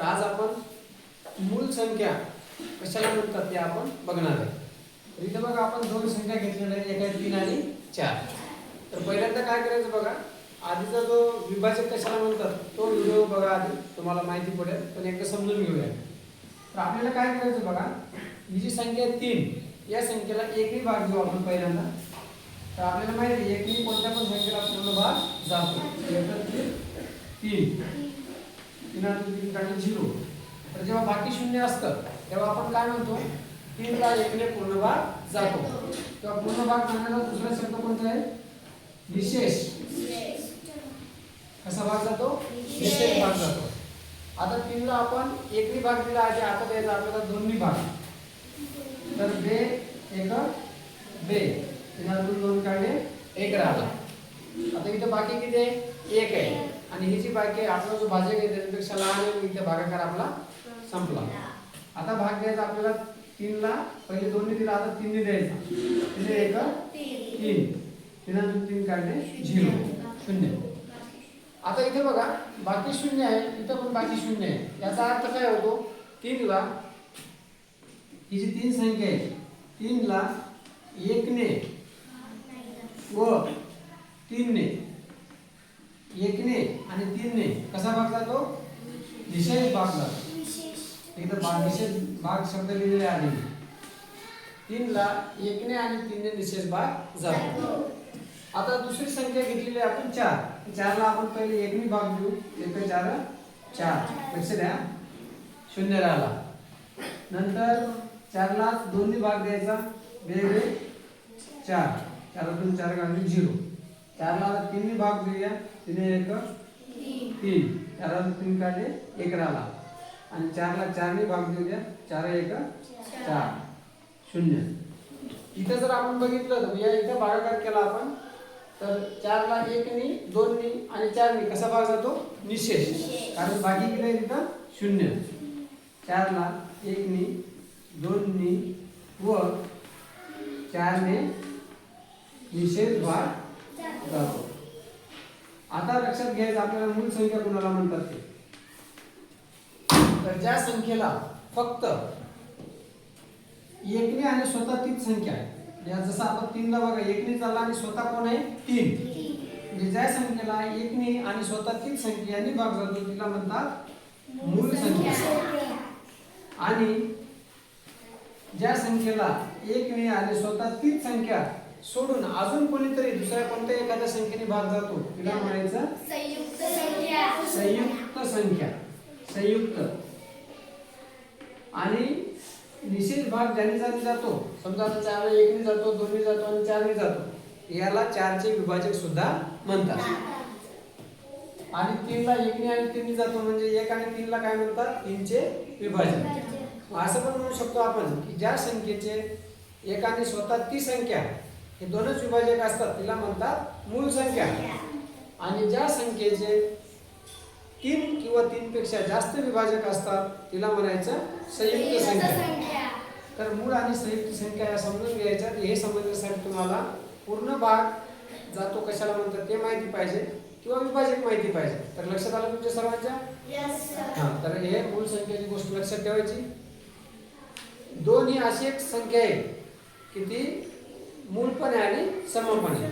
आज आपण मूळ संख्या कशाला म्हणतात ते आपण बघणार आहे. तर इथे बघा आपण दोन संख्या घेतलेल्या आहेत, एक आहे 3 आणि 4. तर पहिल्यांदा काय करायचं बघा, आधीचा जो विभाजक कशाला म्हणतात तो व्हिडिओ बघा आधी, तुम्हाला माहिती पडेल. पण एकदा समजून घेऊया. तर आपल्याला काय करायचं बघा, ही जी संख्या आहे 3, या संख्येला एकनी भाग देऊ आपण पहिल्यांदा. तर आपल्याला माहिती आहे एकनी कोणत्या पण संख्येला पूर्ण भाग जातो. 3 3 आणि 0. तर जेव्हा बाकी शून्य असतं तेव्हा आपण काय म्हणतो, 3 ला एकने पूर्ण भाग जातो. तेव्हा पूर्ण भाग म्हणण्याचा दुसरा शब्द कोणता आहे, विशेष. कसा भाग जातो, विशेष भाग जातो. आता 3 ला आपण एकनी भाग दिला आहे, आता द्यायचा आपल्याला दोन्ही भाग. तर बे एक बे, 3 2 काढले 1 राहिला. आता इथे बाकी किती आहे, 1 आहे. आणि ही जी बाकी आहे आपला जो भाजक आहे त्याच्यापेक्षा लहान आहे, इथे भागाकार आपला संपला. आता भाग द्यायचा आपल्याला 3 ला, पहिले 2 ने दिला, आता 3 ने द्यायचा. 3 3 3 काढले 0 0. आता इथे बघा बाकी शून्य आहे, इथे पण बाकी शून्य आहे. याचा अर्थ काय होतो, 3 ला ही जी 3 संख्या आहे 3 ला 1 ने व 3 ने, 1 ने आणि 3 ने कसा भाग जातो, विशेष भाग जातो. इथं विशेष भाग शब्द लिहिलेले आहे. 3 ला 1 ने आणि 3 ने विशेष भाग जातो. आता दुसरी संख्या घेतलेली आहे आपण 4. 4 ला आपण पहिले एकनी भाग देऊ. 1 4 4, लक्ष द्या, शून्य राहिला. नंतर 4 ला दोन्ही भाग द्यायचा, वेगळे 4 4 2 4 काढले 0. 4 ला 3 भाग देऊया, 3 1 3 4 3 काढले 1 राहिला. आणि 4 ला 4 ने भाग देऊया, 4 1 4 0. इथे जर आपण बघितलं तर या इथे भागाकार केला आपण, तर 4 ला 1 नी 2 नी आणि 4 नी कसा भाग जातो, निशेष. कारण बाकी किती आहे तिथं, 0. 4 ला 1 नी 2 नी व 4 ने निशेष भाग जातो. आता लक्षात घ्यायचं आपल्याला मूळ संख्या कोणाला म्हणतात ते. तर ज्या संख्येला फक्त एकने आणि स्वतः तीच संख्या आहे, या जसं आपण 3 ला बघा एकने चालला आणि स्वतः कोण आहे 3. म्हणजे ज्या संख्येला एकने आणि स्वतः तीच संख्या यांनी भाग जातो तिला म्हणतात मूळ संख्या. आणि ज्या संख्येला एकने आणि स्वतः तीच संख्या सोडून अजून कोणीतरी दुसऱ्या कोणत्या एखाद्या संख्येने भाग जातो तिला म्हणायचं संयुक्त संख्या. संयुक्त संख्या, संयुक्त. आणि निशेष भाग ज्याने ज्याने जातो, समजा आता 4 ला 1 ने जातो, 2 ने जातो आणि 4 ने जातो, याला 4 चे विभाजक सुद्धा म्हणतात. आणि 3 ला 1 ने आणि 3 ने जातो म्हणजे 1 आणि 3 ला काय म्हणतात, 3 चे विभाजक. असं पण म्हणू शकतो आपण की ज्या संख्येचे एक आणि स्वतः ती संख्या हे दोनच विभाजक असतात तिला म्हणतात मूळ संख्या. आणि ज्या संख्येचे 3 किंवा 3 पेक्षा जास्त विभाजक असतात तिला म्हणायचं संयुक्त संख्या. तर मूळ आणि संयुक्त संख्या या समजून घ्यायच्या. हे समजण्यासाठी तुम्हाला पूर्ण भाग जातो कशाला म्हणतात ते माहिती पाहिजे किंवा विभाजक माहिती पाहिजे. तर लक्षात आलं तुमच्या सर्वांच्या? हां. तर हे मूळ संख्येची गोष्ट लक्षात ठेवायची. 2 ही अशी एक संख्या आहे की ती मूळ पण आहे आणि सम पण आहे.